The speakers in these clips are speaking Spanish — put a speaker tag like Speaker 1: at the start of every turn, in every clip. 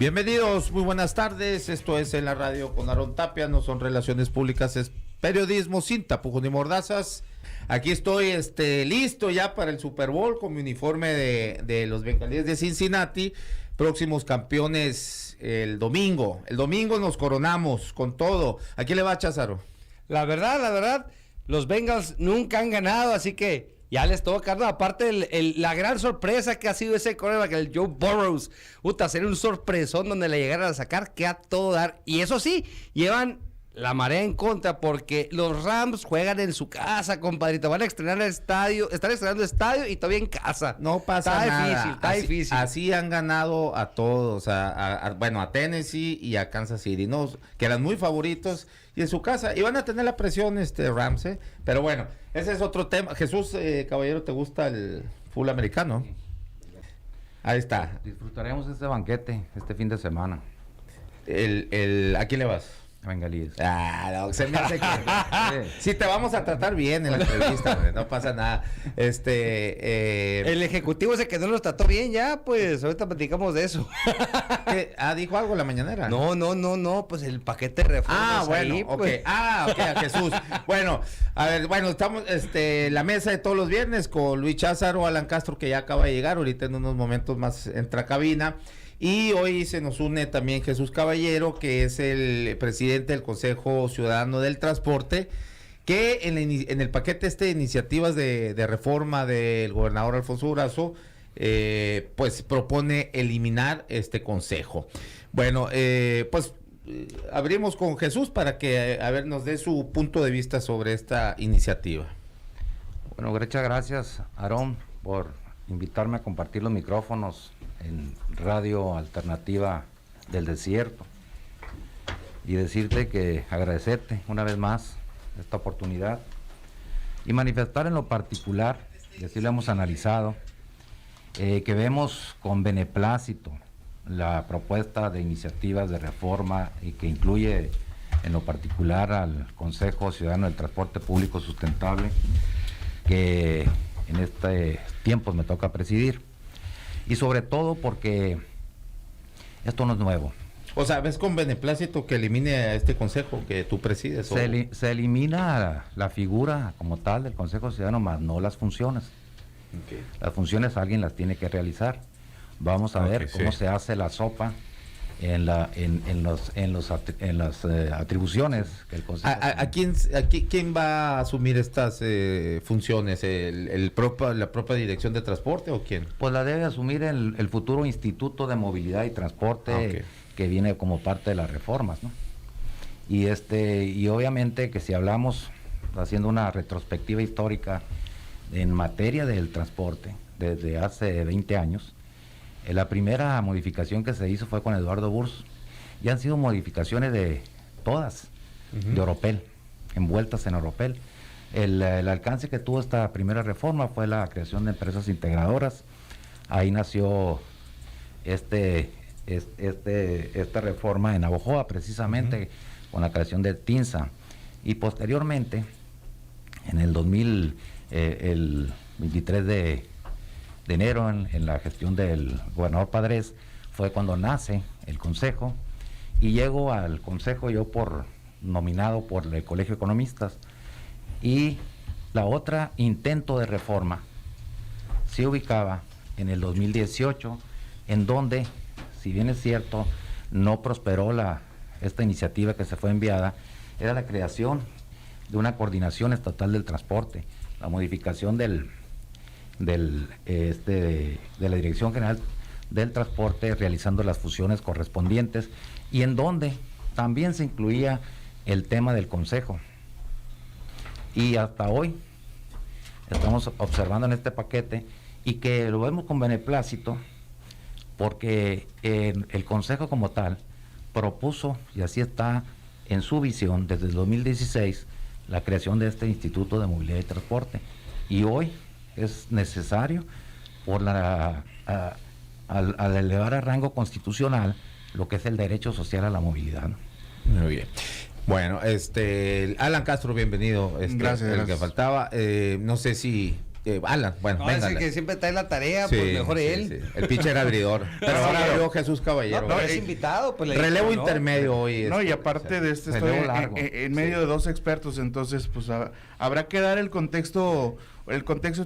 Speaker 1: Bienvenidos, muy buenas tardes. Esto es En la Radio con Aarón Tapia. No son relaciones públicas, es periodismo sin tapujos ni mordazas. Aquí estoy listo ya para el Super Bowl con mi uniforme de los Bengalíes de Cincinnati, próximos campeones el domingo. El domingo nos coronamos con todo. ¿A quién le va, Cházaro?
Speaker 2: La verdad, los Bengals nunca han ganado, así que ya les toca, ¿no? Aparte la gran sorpresa que ha sido ese quarterback, el Joe Burrows. Sería un sorpresón donde le llegaran a sacar, que a todo dar. Y eso sí, llevan la marea en contra porque los Rams juegan en su casa, compadrito. Van a estrenar el estadio, están estrenando el estadio y todavía en casa.
Speaker 1: No pasa nada.
Speaker 2: Está difícil.
Speaker 1: Así han ganado a todos, a Tennessee y a Kansas City, ¿no? Que eran muy favoritos y en su casa. Y van a tener la presión Rams, ¿eh? Pero bueno, ese es otro tema. Jesús, caballero, ¿te gusta el fútbol americano? Ahí está.
Speaker 3: Disfrutaremos este banquete este fin de semana.
Speaker 1: ¿A quién le vas?
Speaker 3: Bengalíes.
Speaker 1: No, se me hace que sí, te vamos a tratar bien en la entrevista, hombre, no pasa nada.
Speaker 2: El ejecutivo se quedó, nos trató bien ya, pues ahorita platicamos de eso.
Speaker 1: ¿Dijo algo en la mañanera?
Speaker 2: No, pues el paquete de reformas
Speaker 1: bueno,
Speaker 2: ahí, pues.
Speaker 1: ok, a Jesús. Bueno, estamos la mesa de todos los viernes con Luis Cházaro, Alan Castro, que ya acaba de llegar, ahorita en unos momentos más entra a cabina. Y hoy se nos une también Jesús Caballero, que es el presidente del Consejo Ciudadano del Transporte, que en el paquete de iniciativas de reforma del gobernador Alfonso Durazo, pues propone eliminar este consejo. Bueno, abrimos con Jesús para que nos dé su punto de vista sobre esta iniciativa.
Speaker 3: Bueno, muchas gracias, Aarón, por invitarme a compartir los micrófonos en Radio Alternativa del Desierto y decirte que agradecerte una vez más esta oportunidad y manifestar en lo particular, y así lo hemos analizado, que vemos con beneplácito la propuesta de iniciativas de reforma y que incluye en lo particular al Consejo Ciudadano del Transporte Público Sustentable, que en este tiempo me toca presidir. Y sobre todo porque esto no es nuevo.
Speaker 1: O sea, ¿ves con beneplácito que elimine a este consejo que tú presides?
Speaker 3: Se elimina la figura como tal del Consejo Ciudadano, más no las funciones. Okay. Las funciones alguien las tiene que realizar. Vamos a ver cómo se hace la sopa en las atribuciones que el Consejo.
Speaker 1: ¿Quién va a asumir estas funciones? ¿La propia Dirección de Transporte o quién?
Speaker 3: Pues la debe asumir el futuro Instituto de Movilidad y Transporte, que viene como parte de las reformas, ¿no? Y obviamente que si hablamos, haciendo una retrospectiva histórica en materia del transporte desde hace 20 años, la primera modificación que se hizo fue con Eduardo Bursos. Ya han sido modificaciones de todas, de Oropel, envueltas en Oropel. El alcance que tuvo esta primera reforma fue la creación de empresas integradoras. Ahí nació esta reforma en Navojoa, precisamente, con la creación de TINSA. Y posteriormente, en el 23 de enero, en la gestión del gobernador Padres, fue cuando nace el consejo, y llego al consejo yo nominado por el Colegio de Economistas. Y la otra intento de reforma se ubicaba en el 2018, en donde, si bien es cierto, no prosperó esta iniciativa que se fue enviada, era la creación de una coordinación estatal del transporte, la modificación de la Dirección General del Transporte, realizando las fusiones correspondientes, y en donde también se incluía el tema del consejo. Y hasta hoy estamos observando en este paquete, y que lo vemos con beneplácito, porque el consejo como tal propuso, y así está en su visión desde el 2016, la creación de este Instituto de Movilidad y Transporte, y hoy es necesario al elevar a rango constitucional lo que es el derecho social a la movilidad, ¿no?
Speaker 1: Muy bien. Bueno, Alan Castro, bienvenido.
Speaker 4: Gracias.
Speaker 1: Que faltaba. No sé si Alan, bueno,
Speaker 2: No,
Speaker 1: venga.
Speaker 2: ese que siempre trae la tarea, pues mejor él.
Speaker 1: Sí. El pitcher abridor. Pero ahora veo Jesús Caballero.
Speaker 2: No, pero es invitado, pues le
Speaker 1: Relevo
Speaker 2: dijo, ¿no?
Speaker 1: intermedio hoy.
Speaker 4: No, y aparte de estoy en medio de dos expertos, entonces pues habrá que dar el contexto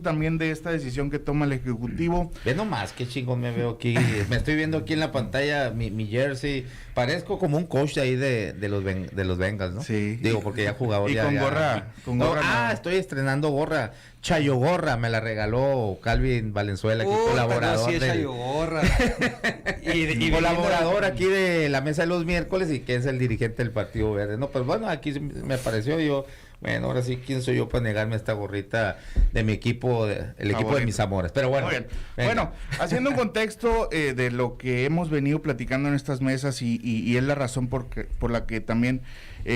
Speaker 4: también de esta decisión que toma el Ejecutivo.
Speaker 1: Ve nomás, qué chingón me veo aquí. Me estoy viendo aquí en la pantalla mi jersey. Parezco como un coach de ahí de los Bengals, ¿no?
Speaker 4: Sí.
Speaker 1: Digo, porque ya jugador.
Speaker 4: Y
Speaker 1: ya,
Speaker 4: con
Speaker 1: ya-
Speaker 4: gorra. Con
Speaker 1: No,
Speaker 4: gorra no.
Speaker 1: estoy estrenando gorra. Chayo Gorra, me la regaló Calvin Valenzuela, aquí colaborador.
Speaker 2: Sí,
Speaker 1: del-
Speaker 2: Gorra. y
Speaker 1: colaborador aquí de la mesa de los miércoles y que es el dirigente del Partido Verde. No, pues bueno, aquí me pareció yo. Bueno, ahora sí, ¿quién soy yo para negarme esta gorrita de mi equipo, el equipo de mis amores? Pero bueno.
Speaker 4: Muy bien.
Speaker 1: venga.
Speaker 4: Bueno, haciendo un contexto de lo que hemos venido platicando en estas mesas y es la razón por la que también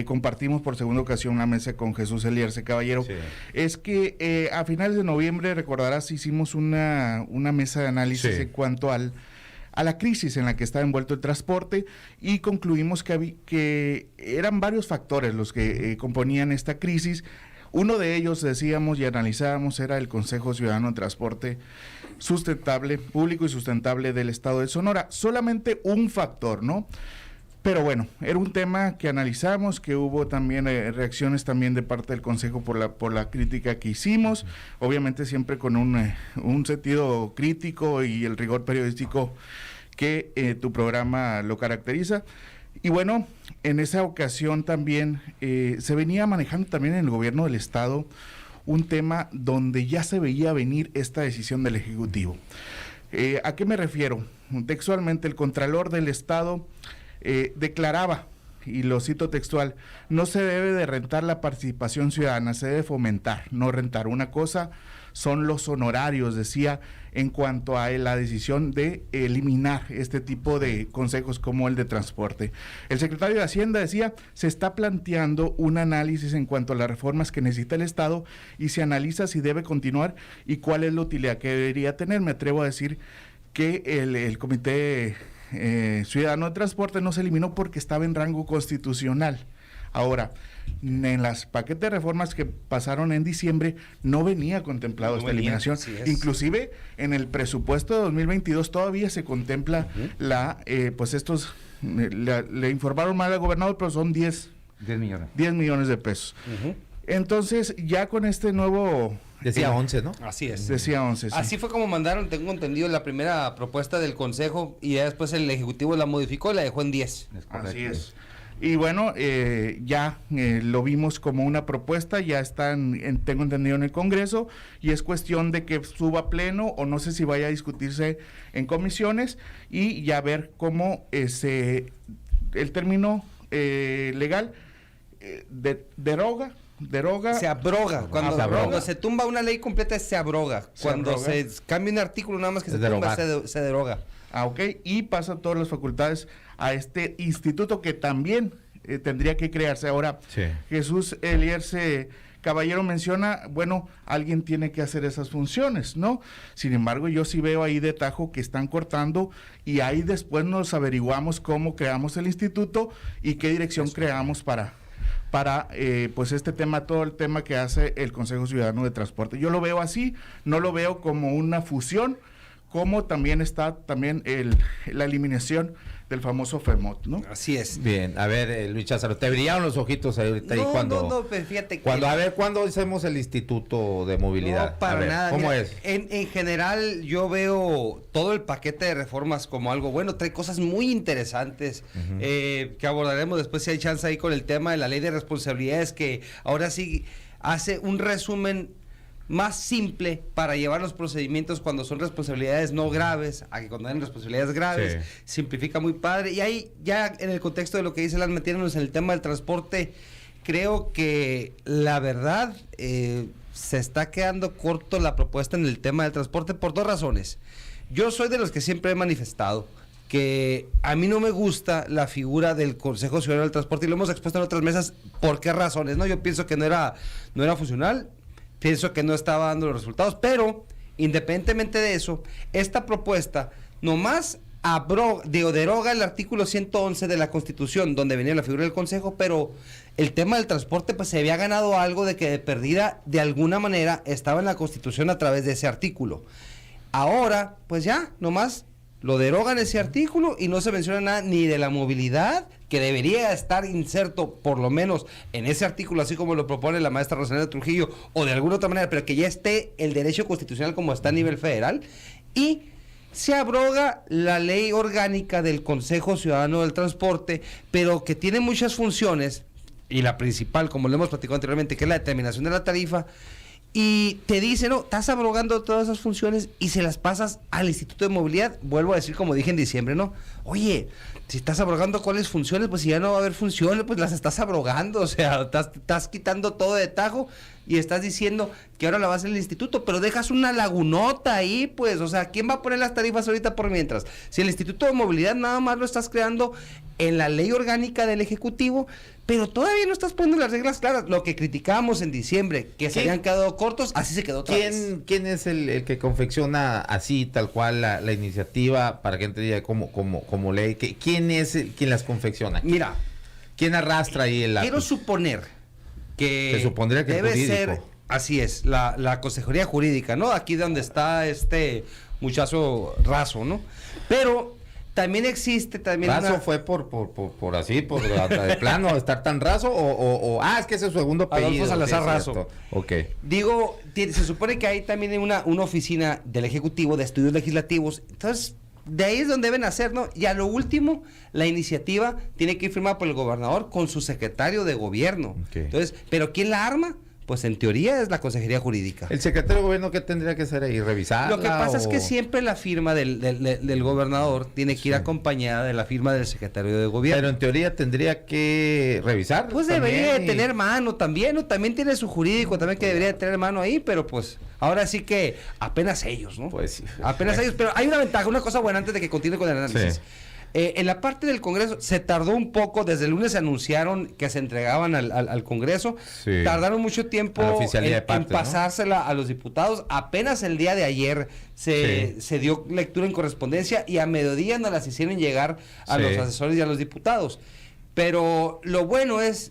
Speaker 4: compartimos por segunda ocasión una mesa con Jesús Elierce Caballero,
Speaker 1: Sí.
Speaker 4: es que a finales de noviembre, recordarás, hicimos una mesa de análisis
Speaker 1: Sí.
Speaker 4: en cuanto a la crisis en la que estaba envuelto el transporte y concluimos que eran varios factores los que componían esta crisis. Uno de ellos, decíamos y analizábamos, era el Consejo Ciudadano de Transporte Sustentable, Público y Sustentable del Estado de Sonora. Solamente un factor, ¿no? Pero bueno, era un tema que analizamos, que hubo también reacciones también de parte del Consejo por la crítica que hicimos, obviamente siempre con un sentido crítico y el rigor periodístico que tu programa lo caracteriza. Y bueno, en esa ocasión también se venía manejando también en el gobierno del Estado un tema donde ya se veía venir esta decisión del Ejecutivo. ¿A qué me refiero? Textualmente, el Contralor del Estado declaraba, y lo cito textual, no se debe de rentar la participación ciudadana, se debe fomentar, no rentar. Una cosa son los honorarios, decía, en cuanto a la decisión de eliminar este tipo de consejos como el de transporte. El secretario de Hacienda decía, se está planteando un análisis en cuanto a las reformas que necesita el Estado y se analiza si debe continuar y cuál es la utilidad que debería tener. Me atrevo a decir que el Comité Ciudadano de Transporte no se eliminó porque estaba en rango constitucional. Ahora, en las paquetes de reformas que pasaron en diciembre no venía contemplado esta eliminación. Inclusive en el presupuesto de 2022 todavía se contempla le informaron mal al gobernador, pero son 10
Speaker 3: millones.
Speaker 4: 10 millones de pesos. Entonces, ya con este nuevo...
Speaker 1: Decía 11, ¿no?
Speaker 2: Así es.
Speaker 4: Decía 11, sí.
Speaker 2: Así fue como mandaron, tengo entendido, la primera propuesta del Consejo y ya después el Ejecutivo la modificó y la dejó en 10.
Speaker 4: Así es. Y bueno, ya lo vimos como una propuesta, ya están, tengo entendido, en el Congreso, y es cuestión de que suba a pleno, o no sé si vaya a discutirse en comisiones, y ya ver cómo el término legal deroga.
Speaker 2: Se abroga. Cuando se tumba una ley completa, se abroga. Cuando se cambia un artículo, nada más que se tumba, se deroga.
Speaker 4: Ok, y pasa todas las facultades a este instituto que también tendría que crearse. Ahora, sí. Jesús Elierce Caballero menciona, bueno, alguien tiene que hacer esas funciones, ¿no? Sin embargo, yo sí veo ahí de tajo que están cortando y ahí después nos averiguamos cómo creamos el instituto y qué dirección creamos para pues este tema, todo el tema que hace el Consejo Ciudadano de Transporte. Yo lo veo así, no lo veo como una fusión, como también está la eliminación del famoso FEMOT, ¿no?
Speaker 2: Así es.
Speaker 1: Bien, a ver, Luis Cházaro, te brillaron los ojitos ahorita.
Speaker 2: No, pues fíjate que...
Speaker 1: ¿Cuándo hacemos el Instituto de Movilidad?
Speaker 2: No, para nada.
Speaker 1: ¿Cómo
Speaker 2: mira,
Speaker 1: es?
Speaker 2: En general, yo veo todo el paquete de reformas como algo bueno. Trae cosas muy interesantes que abordaremos después si hay chance ahí con el tema de la ley de responsabilidades, que ahora sí hace un resumen más simple para llevar los procedimientos cuando son responsabilidades no graves a que cuando hay responsabilidades graves. Sí. Simplifica muy padre. Y ahí ya en el contexto de lo que dice Lan, metiéndonos en el tema del transporte, creo que la verdad se está quedando corto la propuesta en el tema del transporte por dos razones. Yo soy de los que siempre he manifestado que a mí no me gusta la figura del Consejo Ciudadano del Transporte, y lo hemos expuesto en otras mesas. ¿Por qué razones? ¿No? Yo pienso que no era funcional. Pienso que no estaba dando los resultados, pero independientemente de eso, esta propuesta nomás deroga el artículo 111 de la Constitución, donde venía la figura del Consejo, pero el tema del transporte, pues se había ganado algo de que de perdida, de alguna manera, estaba en la Constitución a través de ese artículo. Ahora, pues ya, nomás lo derogan ese artículo y no se menciona nada ni de la movilidad, que debería estar inserto por lo menos en ese artículo, así como lo propone la maestra Rosalía Trujillo, o de alguna otra manera, pero que ya esté el derecho constitucional como está a nivel federal, y se abroga la ley orgánica del Consejo Ciudadano del Transporte, pero que tiene muchas funciones, y la principal, como lo hemos platicado anteriormente, que es la determinación de la tarifa, y te dice, no, estás abrogando todas esas funciones y se las pasas al Instituto de Movilidad. Vuelvo a decir, como dije en diciembre, ¿no? Oye, si estás abrogando cuáles funciones, pues si ya no va a haber funciones, pues las estás abrogando, o sea, estás quitando todo de tajo y estás diciendo que ahora la va a hacer el instituto, pero dejas una lagunota ahí, pues, o sea, ¿quién va a poner las tarifas ahorita por mientras? Si el Instituto de Movilidad nada más lo estás creando en la ley orgánica del Ejecutivo, pero todavía no estás poniendo las reglas claras. Lo que criticábamos en diciembre, que se habían quedado cortos, así se quedó otra vez.
Speaker 1: ¿Quién es el que confecciona así, tal cual, la iniciativa, para que entienda como ley? ¿Quién es quien las confecciona?
Speaker 2: Mira,
Speaker 1: ¿Quién arrastra ahí el
Speaker 2: quiero suponer que
Speaker 1: Se supondría que
Speaker 2: debe
Speaker 1: jurídico.
Speaker 2: ser, así es, la consejería jurídica, ¿no? Aquí donde está este muchacho Razo, ¿no? Pero también existe
Speaker 1: ¿Razo fue por así, por de plano, estar tan raso? Es que ese es su segundo apellido.
Speaker 2: Adolfo Salazar
Speaker 1: sí, es
Speaker 2: Razo.
Speaker 1: cierto. Ok.
Speaker 2: Digo, se supone que hay también una oficina del Ejecutivo de Estudios Legislativos. Entonces, de ahí es donde deben hacer, ¿no? Y a lo último, la iniciativa tiene que ir firmada por el gobernador con su secretario de gobierno.
Speaker 1: Ok.
Speaker 2: Entonces, ¿pero quién la arma? Pues en teoría es la Consejería Jurídica.
Speaker 1: ¿El secretario de gobierno qué tendría que hacer ahí? ¿Revisarla?
Speaker 2: Lo que pasa es que
Speaker 1: o-
Speaker 2: siempre la firma del gobernador tiene que ir acompañada de la firma del secretario de gobierno.
Speaker 1: Pero en teoría tendría que revisar.
Speaker 2: Pues debería de tener mano también, ¿no? También tiene su jurídico también que debería de tener mano ahí, pero pues ahora sí que apenas ellos, ¿no?
Speaker 1: Pues sí.
Speaker 2: Apenas ellos, pero hay una ventaja, una cosa buena antes de que continúe con el análisis.
Speaker 1: Sí.
Speaker 2: En la parte del Congreso se tardó un poco, desde el lunes se anunciaron que se entregaban al Congreso,
Speaker 1: Sí.
Speaker 2: tardaron mucho tiempo
Speaker 1: A la oficialía de
Speaker 2: en
Speaker 1: parte, ¿no?
Speaker 2: pasársela a los diputados, apenas el día de ayer se dio lectura en correspondencia y a mediodía nos las hicieron llegar a
Speaker 1: Sí.
Speaker 2: los asesores y a los diputados. Pero lo bueno es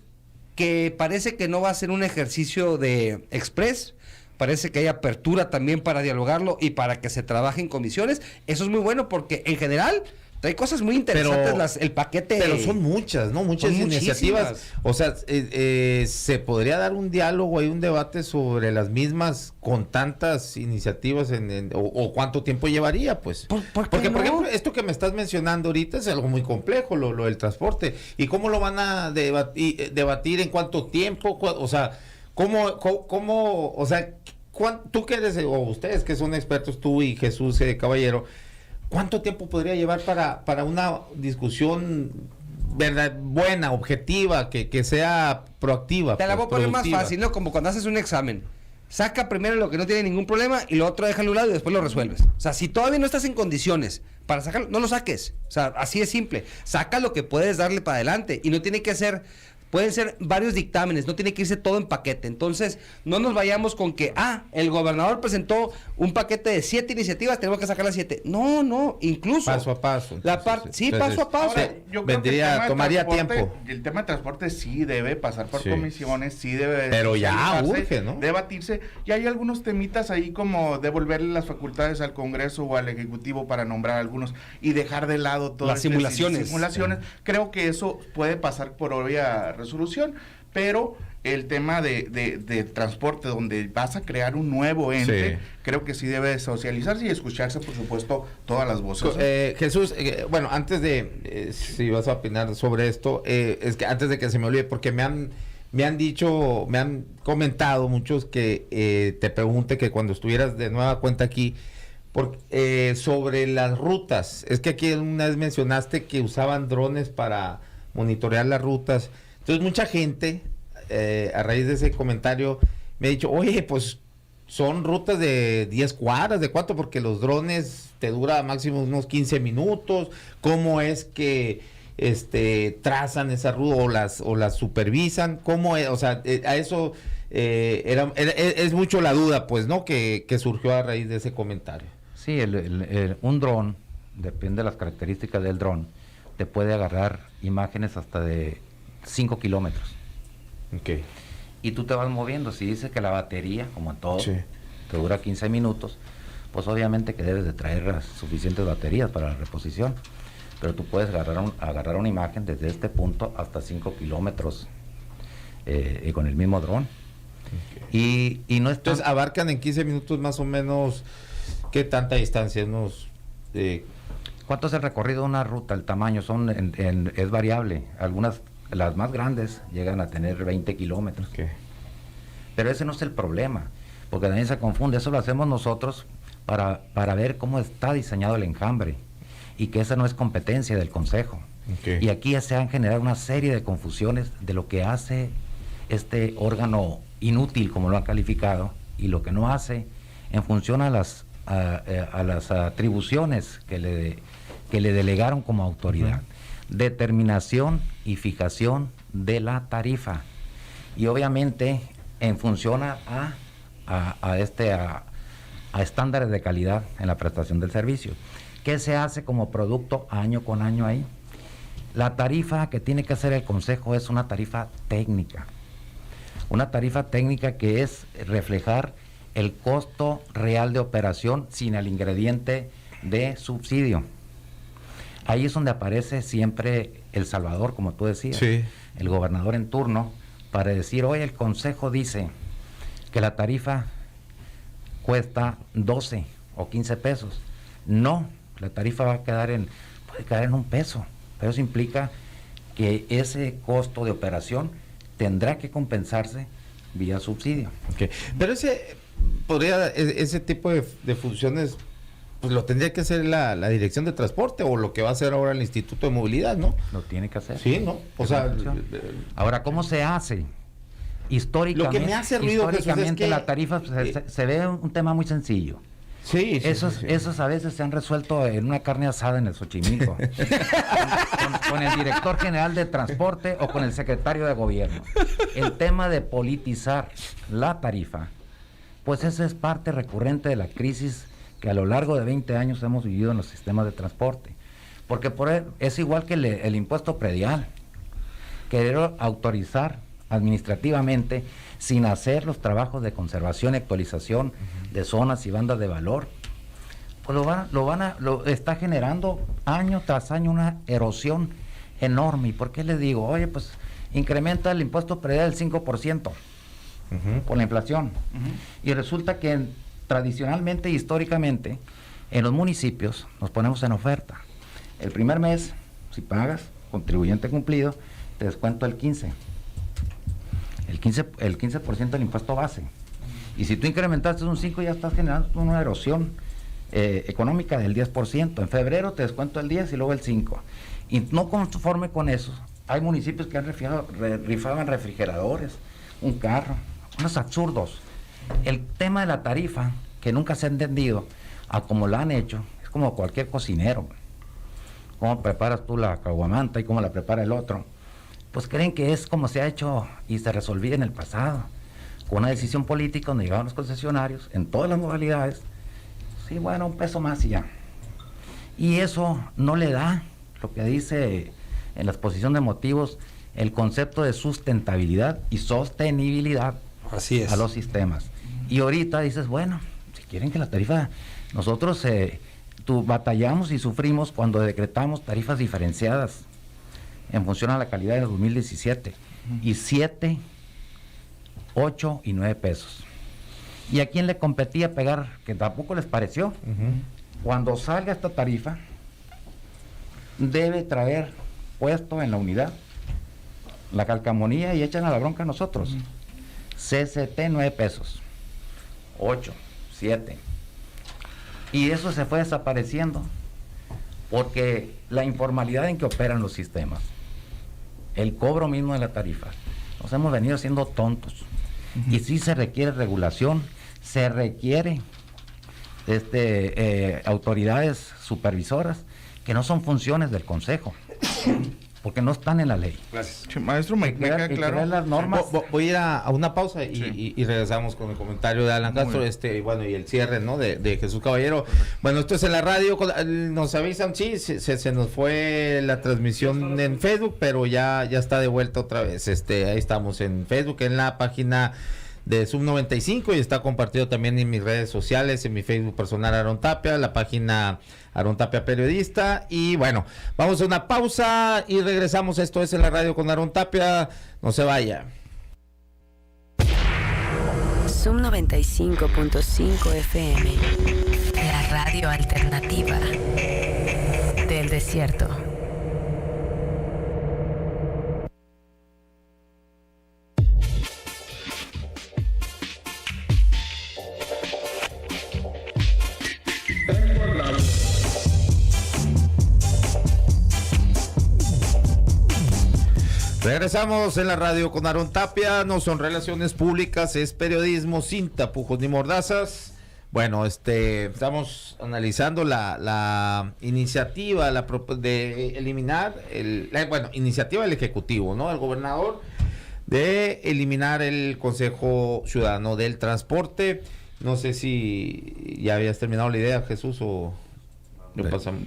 Speaker 2: que parece que no va a ser un ejercicio de express, parece que hay apertura también para dialogarlo y para que se trabaje en comisiones. Eso es muy bueno porque en general trae cosas muy interesantes el paquete.
Speaker 1: Pero son muchas, ¿no? Muchas
Speaker 2: Son
Speaker 1: iniciativas.
Speaker 2: muchísimas.
Speaker 1: O sea, se podría dar un diálogo y un debate sobre las mismas con tantas iniciativas o cuánto tiempo llevaría, pues.
Speaker 2: ¿Por qué
Speaker 1: Porque, por
Speaker 2: no?
Speaker 1: ejemplo, esto que me estás mencionando ahorita es algo muy complejo, lo del transporte. ¿Y cómo lo van a debatir en cuánto tiempo? O sea, ¿cómo o sea, tú que eres, o ustedes que son expertos, tú y Jesús Caballero, ¿cuánto tiempo podría llevar para una discusión buena, objetiva, que sea proactiva?
Speaker 2: Te la voy a poner más
Speaker 1: productiva?
Speaker 2: fácil, ¿no? Como cuando haces un examen. Saca primero lo que no tiene ningún problema y lo otro déjalo a un lado y después lo resuelves. O sea, si todavía no estás en condiciones para sacarlo, no lo saques. O sea, así es simple. Saca lo que puedes darle para adelante y no tiene que ser... Pueden ser varios dictámenes, no tiene que irse todo en paquete. Entonces, no nos vayamos con que, el gobernador presentó un paquete de 7 iniciativas, tenemos que sacar las 7. No, incluso.
Speaker 1: Paso a paso.
Speaker 2: Sí,
Speaker 1: Entonces,
Speaker 2: paso a paso.
Speaker 4: Ahora, yo creo que
Speaker 1: tomaría tiempo.
Speaker 4: El tema de transporte sí debe pasar por
Speaker 1: Sí.
Speaker 4: comisiones, sí debe
Speaker 1: Pero ya
Speaker 4: socializarse,
Speaker 1: urge, ¿no?
Speaker 4: debatirse. Y hay algunos temitas ahí como devolverle las facultades al Congreso o al Ejecutivo para nombrar algunos y dejar de lado todas
Speaker 2: Las simulaciones.
Speaker 4: Creo que eso puede pasar por obvia resolución, pero el tema de transporte, donde vas a crear un nuevo ente,
Speaker 1: Sí.
Speaker 4: creo que sí debe socializarse y escucharse, por supuesto, todas las voces.
Speaker 1: Jesús, bueno, antes de, si vas a opinar sobre esto, es que antes de que se me olvide, porque me han comentado muchos que te pregunte que cuando estuvieras de nueva cuenta aquí, sobre las rutas, es que aquí una vez mencionaste que usaban drones para monitorear las rutas, entonces mucha gente, a raíz de ese comentario, me ha dicho, oye, pues son rutas de 10 cuadras, ¿de cuánto? Porque los drones te dura máximo unos 15 minutos. ¿Cómo es que trazan esa ruta o las supervisan? ¿Cómo es? O sea, a eso es mucho la duda, pues, ¿no? Que surgió a raíz de ese comentario.
Speaker 3: Sí, un dron depende de las características del dron, te puede agarrar imágenes hasta de 5 kilómetros.
Speaker 1: Okay.
Speaker 3: Y tú te vas moviendo. Si dice que la batería, como en todo,
Speaker 1: Sí.
Speaker 3: te dura 15 minutos, pues obviamente que debes de traer las suficientes baterías para la reposición. Pero tú puedes agarrar una imagen desde este punto hasta 5 kilómetros con el mismo dron.
Speaker 1: Okay.
Speaker 3: Y no es tan-
Speaker 1: Entonces abarcan en 15 minutos más o menos qué tanta distancia,
Speaker 3: ¿Cuánto es el recorrido de una ruta? El tamaño es variable. Algunas, las más grandes, llegan a tener 20 kilómetros.
Speaker 1: Okay.
Speaker 3: Pero ese no es el problema, porque también se confunde. Eso lo hacemos nosotros para ver cómo está diseñado el enjambre y que esa no es competencia del Consejo.
Speaker 1: Okay.
Speaker 3: Y aquí se han generado una serie de confusiones de lo que hace este órgano inútil, como lo han calificado, y lo que no hace en función a las atribuciones que le delegaron como autoridad. Determinación y fijación de la tarifa. Y obviamente en función a estándares de calidad en la prestación del servicio. ¿Qué se hace como producto año con año ahí? La tarifa que tiene que hacer el Consejo es una tarifa técnica. Una tarifa técnica que es reflejar el costo real de operación sin el ingrediente de subsidio. Ahí es donde aparece siempre El Salvador, como tú decías,
Speaker 1: Sí.
Speaker 3: el gobernador en turno, para decir, oye, el Consejo dice que la tarifa cuesta 12 o 15 pesos. No, la tarifa puede quedar en $1, pero eso implica que ese costo de operación tendrá que compensarse vía subsidio.
Speaker 1: Okay. Pero ese tipo de funciones, pues lo tendría que hacer la Dirección de Transporte o lo que va a hacer ahora el Instituto de Movilidad, ¿no?
Speaker 3: Lo tiene que hacer.
Speaker 1: Sí, ¿no? O
Speaker 3: Es
Speaker 1: sea,
Speaker 3: una función. Ahora, ¿cómo se hace? Históricamente,
Speaker 1: Lo que me hace ruido, Jesús,
Speaker 3: históricamente
Speaker 1: es que,
Speaker 3: la tarifa se ve un tema muy sencillo.
Speaker 1: sí,
Speaker 3: Esos a veces se han resuelto en una carne asada en el Xochimilco. con el director general de transporte o con el secretario de gobierno. El tema de politizar la tarifa, pues esa es parte recurrente de la crisis que a lo largo de 20 años hemos vivido en los sistemas de transporte. Porque es igual que el impuesto predial. Querer autorizar administrativamente sin hacer los trabajos de conservación y actualización de zonas y bandas de valor, pues lo está generando año tras año una erosión enorme. ¿Y por qué les digo? Oye, pues incrementa el impuesto predial del 5% por la inflación. Y resulta que tradicionalmente e históricamente en los municipios nos ponemos en oferta. El primer mes, si pagas, contribuyente cumplido, te descuento el 15%. El 15% del impuesto base. Y si tú incrementaste un 5%, ya estás generando una erosión económica del 10%. En febrero te descuento el 10% y luego el 5%. Y no conforme con eso, hay municipios que han rifaban refrigeradores, un carro, unos absurdos. El tema de la tarifa, que nunca se ha entendido, a como la han hecho, es como cualquier cocinero. ¿Cómo preparas tú la caguamanta y cómo la prepara el otro? Pues creen que es como se ha hecho y se resolvía en el pasado, con una decisión política donde llegaban los concesionarios en todas las modalidades. Sí, bueno, un peso más y ya. Y eso no le da lo que dice en la exposición de motivos el concepto de sustentabilidad y sostenibilidad
Speaker 2: Así es.
Speaker 3: a los sistemas. Y ahorita dices, bueno, si quieren que la tarifa, nosotros batallamos y sufrimos cuando decretamos tarifas diferenciadas en función a la calidad de 2017, y 7, 8 y 9 pesos. ¿Y a quién le competía pegar? Que tampoco les pareció. Cuando salga esta tarifa, debe traer puesto en la unidad la calcamonía y echan a la bronca a nosotros. CCT 9 pesos, 8, 7. Y eso se fue desapareciendo porque la informalidad en que operan los sistemas, el cobro mismo de la tarifa, nos hemos venido siendo tontos. Y sí se requiere regulación, se requiere autoridades supervisoras, que no son funciones del Consejo. porque no están en la ley.
Speaker 2: Gracias.
Speaker 4: Sí, maestro, me queda
Speaker 3: Que
Speaker 4: claro.
Speaker 3: crear las normas.
Speaker 1: Voy a ir a una pausa y,
Speaker 4: Sí.
Speaker 1: y regresamos con el comentario de Alan
Speaker 4: Muy
Speaker 1: Castro,
Speaker 4: bien.
Speaker 1: bueno, y el cierre, ¿no? De Jesús Caballero. Bueno, esto es en la radio, nos avisan, sí, se nos fue la transmisión en Facebook, pero ya está de vuelta otra vez. Ahí estamos en Facebook, en la página de Sub 95, y está compartido también en mis redes sociales, en mi Facebook personal Aarón Tapia, la página Aarón Tapia Periodista. Y bueno, vamos a una pausa y regresamos. Esto es en la radio con Aarón Tapia, no se vaya.
Speaker 5: Sub 95.5 FM, la radio alternativa del desierto.
Speaker 1: Regresamos en la radio con Aarón Tapia. No son relaciones públicas, es periodismo sin tapujos ni mordazas. Bueno, estamos analizando la iniciativa de eliminar iniciativa del Ejecutivo, ¿no? El gobernador de eliminar el Consejo Ciudadano del Transporte. No sé si ya habías terminado la idea, Jesús, o yo pasamos.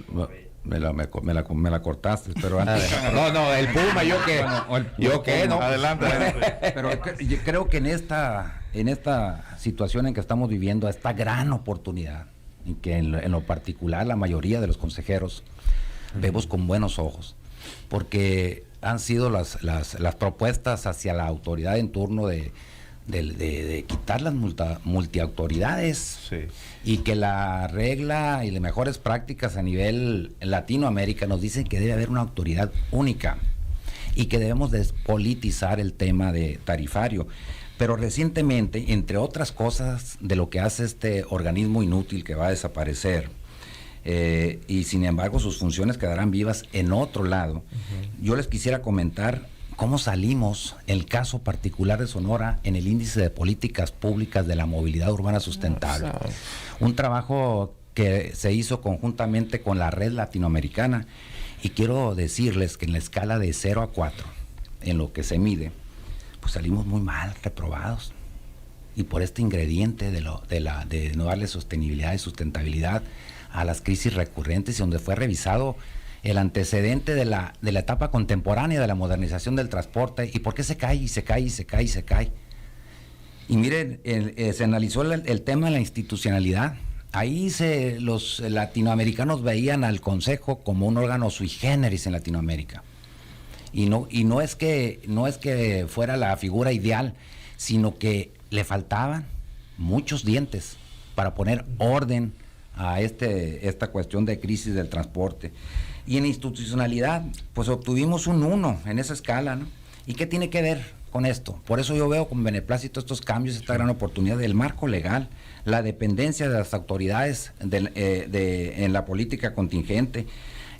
Speaker 3: Me la cortaste, pero antes.
Speaker 1: No, el Puma, yo qué. Yo qué, ¿no?
Speaker 4: Adelante.
Speaker 3: Pero yo creo que en esta situación en que estamos viviendo, esta gran oportunidad, en que en lo particular la mayoría de los consejeros vemos con buenos ojos, porque han sido las propuestas hacia la autoridad en turno de quitar las multiautoridades,
Speaker 1: Sí.
Speaker 3: y que la regla y las mejores prácticas a nivel Latinoamérica nos dicen que debe haber una autoridad única y que debemos despolitizar el tema de tarifario. Pero recientemente, entre otras cosas de lo que hace este organismo inútil que va a desaparecer, y sin embargo sus funciones quedarán vivas en otro lado, yo les quisiera comentar cómo salimos, el caso particular de Sonora, en el índice de políticas públicas de la movilidad urbana sustentable. Un trabajo que se hizo conjuntamente con la red latinoamericana, y quiero decirles que en la escala de 0 a 4, en lo que se mide, pues salimos muy mal, reprobados. Y por este ingrediente de no darle sostenibilidad y sustentabilidad a las crisis recurrentes, y donde fue revisado el antecedente de la etapa contemporánea de la modernización del transporte, y por qué se cae y se cae y se cae y se cae. Y miren, se analizó el tema de la institucionalidad. Ahí los latinoamericanos veían al Consejo como un órgano sui generis en Latinoamérica. Y no es que fuera la figura ideal, sino que le faltaban muchos dientes para poner orden a esta cuestión de crisis del transporte. Y en institucionalidad, pues obtuvimos un 1 en esa escala, ¿no? ¿Y qué tiene que ver con esto? Por eso yo veo con beneplácito estos cambios, esta gran oportunidad del marco legal, la dependencia de las autoridades en la política contingente,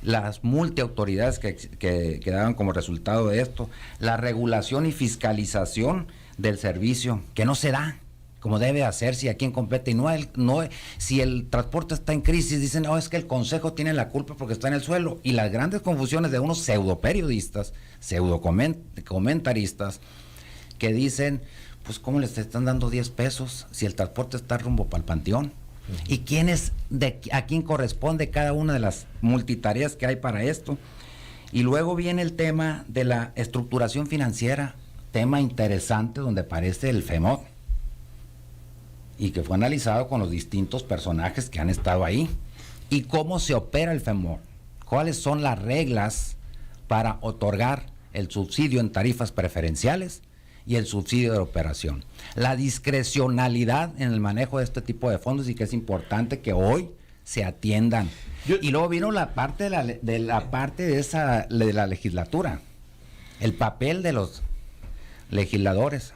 Speaker 3: las multiautoridades que daban como resultado de esto, la regulación y fiscalización del servicio, que no se da como debe hacerse y a quién compete. Y si el transporte está en crisis, dicen, no, es que el Consejo tiene la culpa porque está en el suelo. Y las grandes confusiones de unos pseudoperiodistas, pseudocomentaristas, que dicen, pues ¿cómo les están dando 10 pesos si el transporte está rumbo para el panteón? ¿Y a quién corresponde cada una de las multitareas que hay para esto? Y luego viene el tema de la estructuración financiera, tema interesante donde aparece el FEMOD, y que fue analizado con los distintos personajes que han estado ahí. ¿Y cómo se opera el FEMOD? ¿Cuáles son las reglas para otorgar el subsidio en tarifas preferenciales y el subsidio de operación? La discrecionalidad en el manejo de este tipo de fondos, y que es importante que hoy se atiendan. Y luego vino la parte de la legislatura, el papel de los legisladores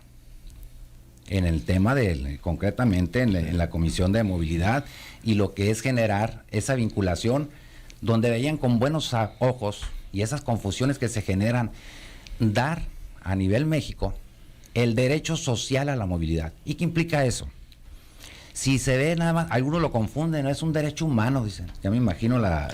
Speaker 3: en el tema concretamente en la Comisión de Movilidad, y lo que es generar esa vinculación, donde veían con buenos ojos, y esas confusiones que se generan, dar a nivel México el derecho social a la movilidad. ¿Y qué implica eso? Si se ve nada más, algunos lo confunden, no es un derecho humano, dicen. Ya me imagino la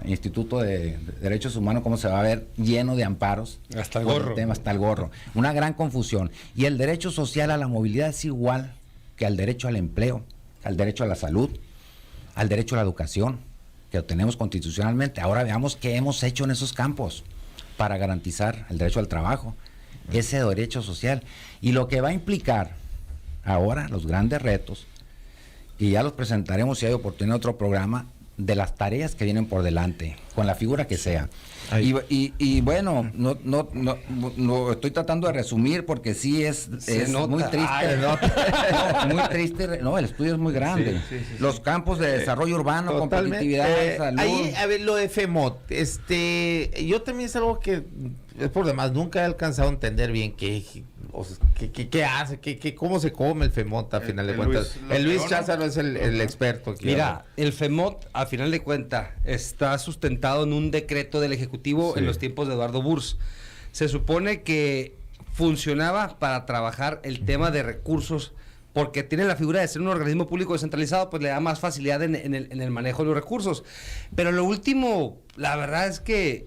Speaker 3: Instituto de Derechos Humanos, cómo se va a ver lleno de amparos.
Speaker 2: Hasta el
Speaker 3: por
Speaker 2: gorro.
Speaker 3: tema, hasta el gorro. Una gran confusión. Y el derecho social a la movilidad es igual que al derecho al empleo, al derecho a la salud, al derecho a la educación, que lo tenemos constitucionalmente. Ahora veamos qué hemos hecho en esos campos para garantizar el derecho al trabajo, ese derecho social. Y lo que va a implicar ahora los grandes retos, y ya los presentaremos si hay oportunidad en otro programa, de las tareas que vienen por delante, con la figura que sea. Y bueno, no estoy tratando de resumir porque sí es muy triste.
Speaker 2: Ay,
Speaker 3: No, muy triste. No, el estudio es muy grande.
Speaker 1: Sí.
Speaker 3: Los campos de desarrollo urbano, competitividad, salud.
Speaker 1: Ahí, a ver, lo de FEMOT, yo también es algo que es por demás, nunca he alcanzado a entender bien qué hace, cómo se come el FEMOT a final de cuentas. El Luis Cházaro es el experto aquí.
Speaker 2: Mira, el FEMOT, a final de cuentas, está sustentado en un decreto del Ejecutivo en los tiempos de Eduardo Burs. Se supone que funcionaba para trabajar el tema de recursos, porque tiene la figura de ser un organismo público descentralizado, pues le da más facilidad en el manejo de los recursos. Pero lo último, la verdad es que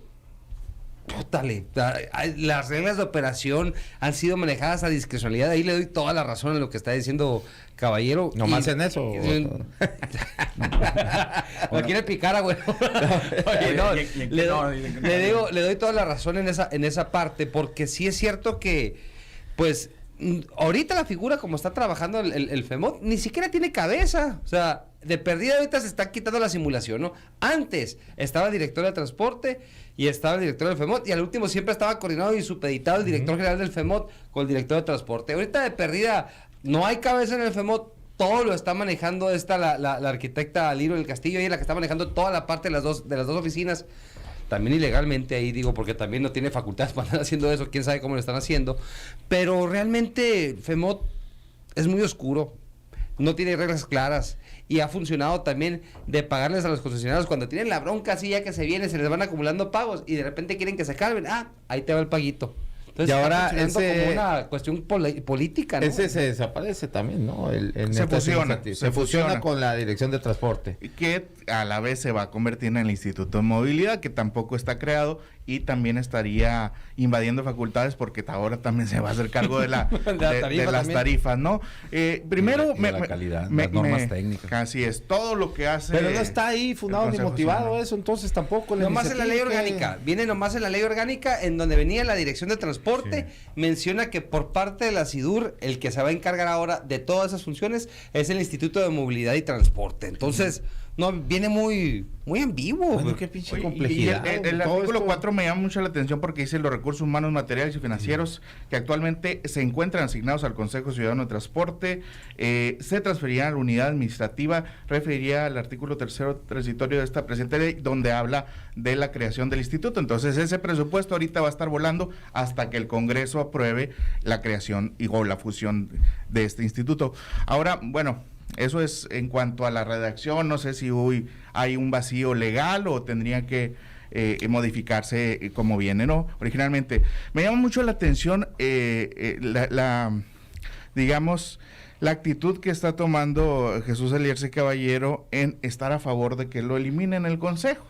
Speaker 2: las reglas de operación han sido manejadas a discrecionalidad. Ahí le doy toda la razón en lo que está diciendo Caballero.
Speaker 1: ¿Nomás en eso?
Speaker 2: No quiere picar, güey. Le doy toda la razón en esa parte, porque sí es cierto que, pues, ahorita la figura como está trabajando el FEMOT ni siquiera tiene cabeza. O sea, de perdida ahorita se está quitando la simulación, ¿no? Antes estaba el director de transporte y estaba el director del FEMOT, y al último siempre estaba coordinado y supeditado el director general del FEMOT con el director de transporte. Ahorita de perdida no hay cabeza en el FEMOT, todo lo está manejando la arquitecta Liro del Castillo, ella es la que está manejando toda la parte de las dos oficinas. También ilegalmente ahí digo, porque también no tiene facultades para estar haciendo eso, quién sabe cómo lo están haciendo. Pero realmente FEMOT es muy oscuro, no tiene reglas claras, y ha funcionado también de pagarles a los concesionarios cuando tienen la bronca así ya que se viene, se les van acumulando pagos y de repente quieren que se calmen. Ahí te va el paguito. Entonces,
Speaker 1: y ahora
Speaker 2: como una cuestión política, ¿no?
Speaker 1: Ese se desaparece también, ¿no?
Speaker 4: Se
Speaker 1: fusiona con la Dirección de Transporte.
Speaker 4: Que a la vez se va a convertir en el Instituto de Movilidad, que tampoco está creado y también estaría invadiendo facultades porque ahora también se va a hacer cargo de las tarifas, ¿no? Primero,
Speaker 3: la calidad, las normas técnicas.
Speaker 4: Así es, todo lo que hace.
Speaker 1: Pero no está ahí fundado ni motivado eso, entonces tampoco.
Speaker 2: Nomás en la ley orgánica, viene nomás en la ley orgánica en donde venía la Dirección de Transporte, menciona que por parte de la SIDUR, el que se va a encargar ahora de todas esas funciones es el Instituto de Movilidad y Transporte. Entonces, no, viene muy ambiguo.
Speaker 1: Bueno, qué pinche complejidad.
Speaker 4: Y el artículo 4 me llama mucho la atención porque dice los recursos humanos, materiales y financieros que actualmente se encuentran asignados al Consejo Ciudadano de Transporte se transferirán a la unidad administrativa. Referiría al artículo 3º transitorio de esta presente ley, donde habla de la creación del instituto. Entonces ese presupuesto ahorita va a estar volando hasta que el Congreso apruebe la creación o la fusión de este instituto. Ahora, bueno, eso es en cuanto a la redacción. No sé si hoy hay un vacío legal o tendría que modificarse como viene, ¿no? Originalmente. Me llama mucho la atención digamos, la actitud que está tomando Jesús Eliezer Caballero en estar a favor de que lo eliminen el Consejo,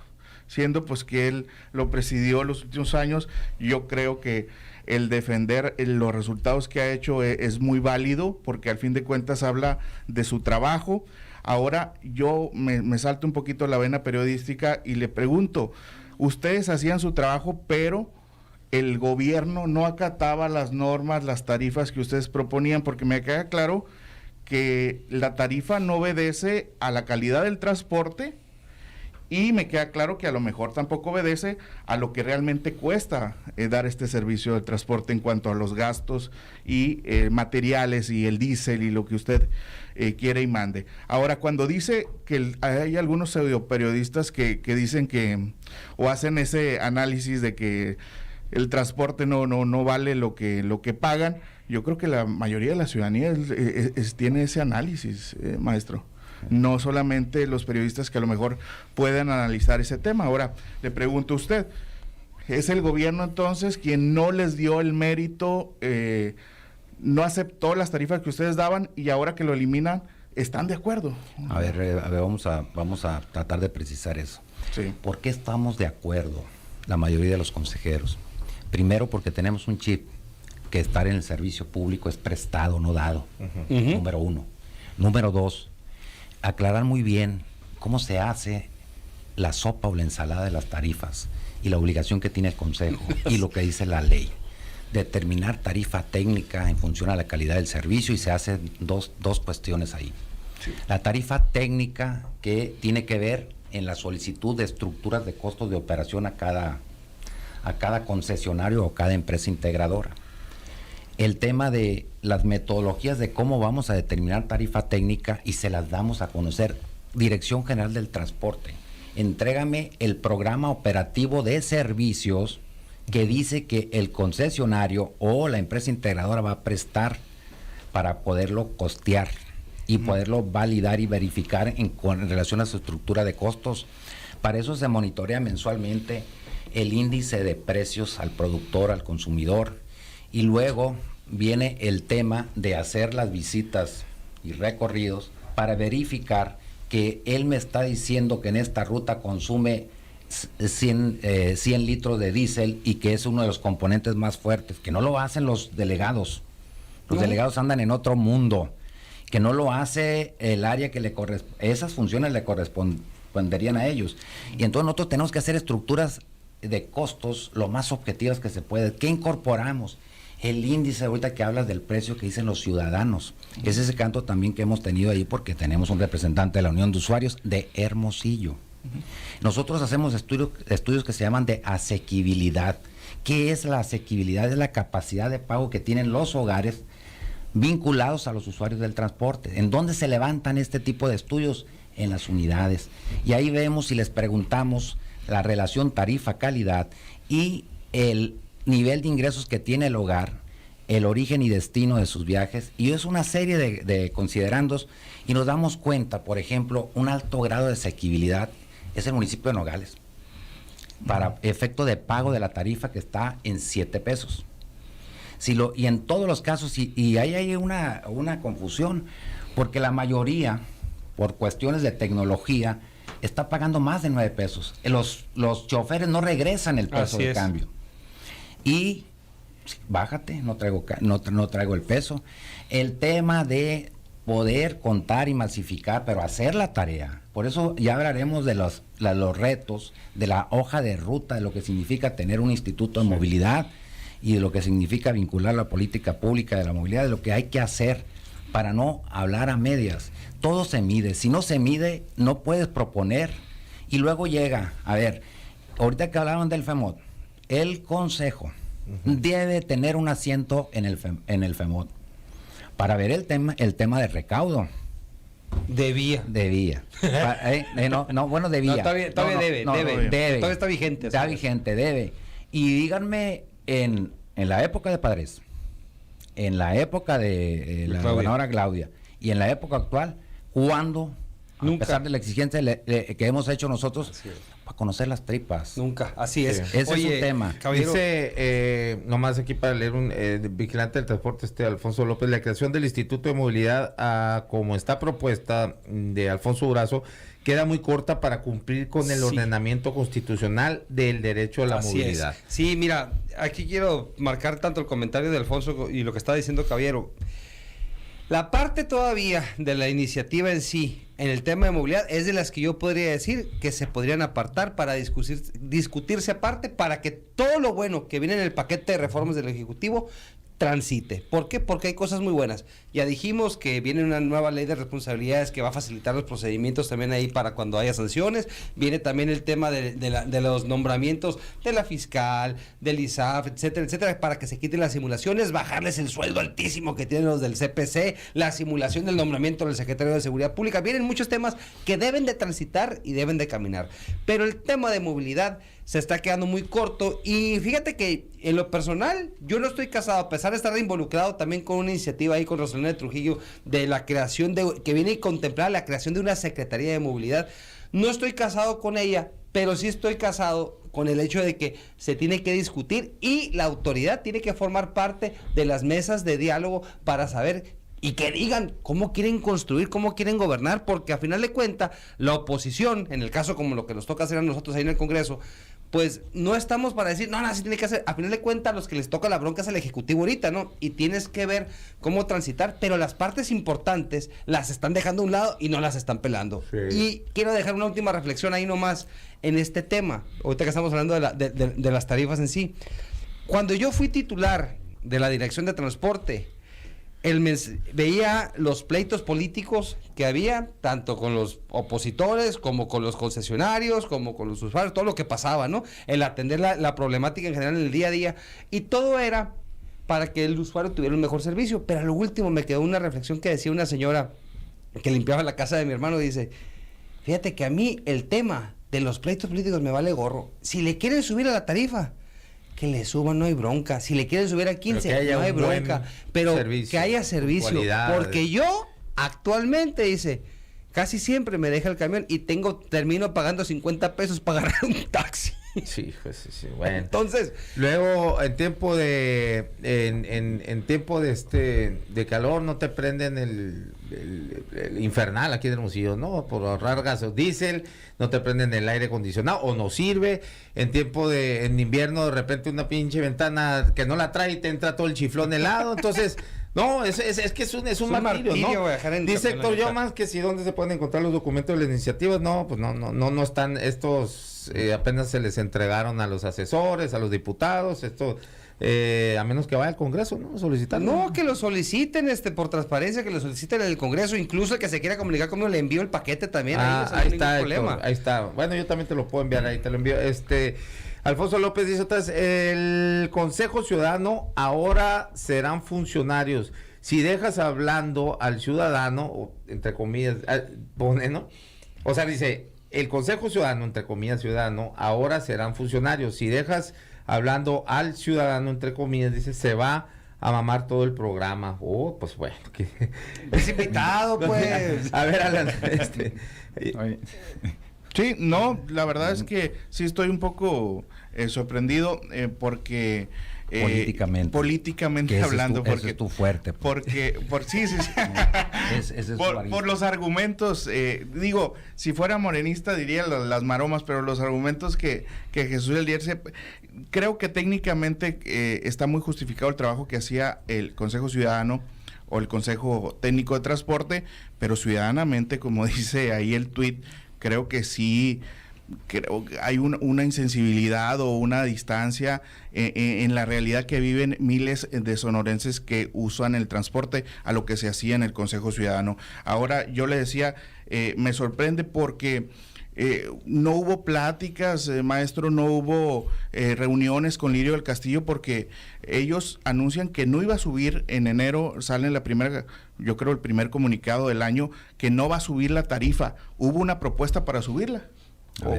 Speaker 4: siendo pues que él lo presidió los últimos años. Yo creo que el defender los resultados que ha hecho es muy válido, porque al fin de cuentas habla de su trabajo. Ahora yo me salto un poquito la vena periodística y le pregunto, ustedes hacían su trabajo, pero el gobierno no acataba las normas, las tarifas que ustedes proponían, porque me queda claro que la tarifa no obedece a la calidad del transporte, y me queda claro que a lo mejor tampoco obedece a lo que realmente cuesta dar este servicio de transporte en cuanto a los gastos y materiales y el diésel y lo que usted quiere y mande. Ahora, cuando dice que hay algunos pseudoperiodistas que dicen que, o hacen ese análisis de que el transporte no vale lo que pagan, yo creo que la mayoría de la ciudadanía tiene ese análisis, maestro. No solamente los periodistas que a lo mejor puedan analizar ese tema. Ahora, le pregunto a usted, ¿es el gobierno entonces quien no les dio el mérito no aceptó las tarifas que ustedes daban y ahora que lo eliminan, ¿están de acuerdo?
Speaker 3: A ver, vamos a tratar de precisar eso.
Speaker 4: Sí.
Speaker 3: ¿Por qué estamos de acuerdo la mayoría de los consejeros? Primero, porque tenemos un chip que estar en el servicio público es prestado, no dado. Número uno. Número dos, aclarar muy bien cómo se hace la sopa o la ensalada de las tarifas y la obligación que tiene el Consejo y lo que dice la ley. Determinar tarifa técnica en función a la calidad del servicio, y se hacen dos cuestiones ahí. Sí. La tarifa técnica, que tiene que ver en la solicitud de estructuras de costos de operación a cada concesionario o cada empresa integradora. El tema de las metodologías de cómo vamos a determinar tarifa técnica, y se las damos a conocer. Dirección General del Transporte, entrégame el programa operativo de servicios que dice que el concesionario o la empresa integradora va a prestar para poderlo costear y poderlo validar y verificar en relación a su estructura de costos. Para eso se monitorea mensualmente el índice de precios al productor, al consumidor, y luego viene el tema de hacer las visitas y recorridos para verificar que él me está diciendo que en esta ruta consume 100 litros de diésel y que es uno de los componentes más fuertes, que no lo hacen los delegados. Los delegados andan en otro mundo, que no lo hace el área que le corresponde. Esas funciones le corresponderían a ellos. Y entonces nosotros tenemos que hacer estructuras de costos lo más objetivas que se puede. ¿Qué incorporamos? El índice, ahorita que hablas del precio que dicen los ciudadanos, es ese canto también que hemos tenido ahí, porque tenemos un representante de la Unión de Usuarios de Hermosillo. Nosotros hacemos estudios que se llaman de asequibilidad. ¿Qué es la asequibilidad? Es la capacidad de pago que tienen los hogares vinculados a los usuarios del transporte. ¿En dónde se levantan este tipo de estudios? En las unidades. Y ahí vemos y les preguntamos la relación tarifa-calidad y el nivel de ingresos que tiene el hogar, el origen y destino de sus viajes, y es una serie de considerandos, y nos damos cuenta, por ejemplo, un alto grado de asequibilidad es el municipio de Nogales, para efecto de pago de la tarifa, que está en 7 pesos. Y en todos los casos, y ahí hay una confusión, porque la mayoría, por cuestiones de tecnología, está pagando más de 9 pesos. Los choferes no regresan el peso de cambio. Y bájate, no traigo el peso. El tema de poder contar y masificar, pero hacer la tarea. Por eso ya hablaremos de los retos, de la hoja de ruta, de lo que significa tener un instituto de movilidad y de lo que significa vincular la política pública de la movilidad, de lo que hay que hacer para no hablar a medias. Todo se mide. Si no se mide, no puedes proponer. Y luego llega, a ver, ahorita que hablaban del FEMOT, el Consejo debe tener un asiento en el FEMOT para ver el tema de recaudo.
Speaker 2: Debía.
Speaker 3: Debía. Debía.
Speaker 2: Todavía debe. Todavía está vigente.
Speaker 3: Está vigente, debe. Y díganme, en la época de Padres, en la época de la gobernadora Claudia y en la época actual, ¿cuándo? Nunca. A pesar de la exigencia que hemos hecho nosotros, para conocer las tripas.
Speaker 2: Nunca, así es.
Speaker 3: Ese es un tema.
Speaker 1: Caballero. Dice, nomás aquí para leer un vigilante del transporte, Alfonso López, la creación del Instituto de Movilidad, como está propuesta de Alfonso Durazo, queda muy corta para cumplir con el ordenamiento constitucional del derecho a la movilidad.
Speaker 2: Sí, mira, aquí quiero marcar tanto el comentario de Alfonso y lo que está diciendo Caballero. La parte todavía de la iniciativa en sí, en el tema de movilidad, es de las que yo podría decir que se podrían apartar para discutirse aparte, para que todo lo bueno que viene en el paquete de reformas del Ejecutivo transite. ¿Por qué? Porque hay cosas muy buenas. Ya dijimos que viene una nueva ley de responsabilidades que va a facilitar los procedimientos también ahí para cuando haya sanciones. Viene también el tema de los nombramientos de la fiscal, del ISAF, etcétera, etcétera, para que se quiten las simulaciones, bajarles el sueldo altísimo que tienen los del CPC, la simulación del nombramiento del secretario de Seguridad Pública. Vienen muchos temas que deben de transitar y deben de caminar. Pero el tema de movilidad se está quedando muy corto, y fíjate que en lo personal yo no estoy casado, a pesar de estar involucrado también con una iniciativa ahí con Rosalina de Trujillo de la creación que viene a contemplar la creación de una Secretaría de Movilidad. No estoy casado con ella pero sí estoy casado con el hecho de que se tiene que discutir y la autoridad tiene que formar parte de las mesas de diálogo para saber y que digan cómo quieren construir, cómo quieren gobernar, porque a final de cuentas la oposición, en el caso como lo que nos toca hacer a nosotros ahí en el Congreso, pues no estamos para decir, no, sí tiene que hacer, a final de cuentas los que les toca la bronca es al Ejecutivo ahorita, ¿no? Y tienes que ver cómo transitar, pero las partes importantes las están dejando a un lado y no las están pelando.
Speaker 1: Sí.
Speaker 2: Y quiero dejar una última reflexión ahí nomás en este tema, ahorita que estamos hablando de las tarifas en sí. Cuando yo fui titular de la Dirección de Transporte, veía los pleitos políticos que había, tanto con los opositores, como con los concesionarios, como con los usuarios, todo lo que pasaba, ¿no? El atender la problemática en general en el día a día, y todo era para que el usuario tuviera un mejor servicio. Pero a lo último me quedó una reflexión que decía una señora que limpiaba la casa de mi hermano, dice, fíjate que a mí el tema de los pleitos políticos me vale gorro. Si le quieren subir a la tarifa, que le suban, no hay bronca. Si le quieren subir a 15, no hay bronca. Pero que haya servicio. Porque yo, actualmente, dice, casi siempre me deja el camión y termino pagando 50 pesos para agarrar un taxi.
Speaker 1: Sí, pues sí, bueno.
Speaker 2: Entonces,
Speaker 1: luego en tiempo de de calor no te prenden el infernal aquí en Hermosillo, ¿no? Por ahorrar gas o diésel, no te prenden el aire acondicionado o no sirve. En invierno de repente una pinche ventana que no la trae y te entra todo el chiflón helado, entonces no, es que es un martirio, ¿no? Dice Héctor Yomas que si dónde se pueden encontrar los documentos de las iniciativas, no, pues no están estos, apenas se les entregaron a los asesores, a los diputados, a menos que vaya al Congreso, ¿no? Solicitarlo.
Speaker 2: No, que lo soliciten por transparencia, que lo soliciten en el Congreso, incluso el que se quiera comunicar conmigo le envío el paquete también.
Speaker 1: Ahí está, problema. Héctor, ahí está. Bueno, yo también te lo puedo enviar, ahí te lo envío. Alfonso López dice otra vez, el Consejo Ciudadano ahora serán funcionarios. Si dejas hablando al ciudadano, o, entre comillas, pone, ¿no? O sea, dice, el Consejo Ciudadano, entre comillas, ciudadano, ahora serán funcionarios. Si dejas hablando al ciudadano, entre comillas, dice, se va a mamar todo el programa. Oh, pues bueno.
Speaker 2: Es invitado, pues.
Speaker 1: A ver, Alan,
Speaker 4: Sí, no, la verdad es que sí estoy un poco sorprendido porque políticamente hablando, porque
Speaker 3: eso es tu fuerte.
Speaker 4: Sí. Por los argumentos, digo, si fuera morenista diría las maromas, pero los argumentos que Jesús Eldier creo que técnicamente está muy justificado el trabajo que hacía el Consejo Ciudadano o el Consejo Técnico de Transporte, pero ciudadanamente, como dice ahí el tuit, creo que sí, creo que hay una insensibilidad o una distancia en la realidad que viven miles de sonorenses que usan el transporte a lo que se hacía en el Consejo Ciudadano. Ahora, yo le decía, me sorprende porque no hubo pláticas, maestro, no hubo reuniones con Lirio del Castillo, porque ellos anuncian que no iba a subir en enero, sale el primer comunicado del año, que no va a subir la tarifa. ¿Hubo una propuesta para subirla?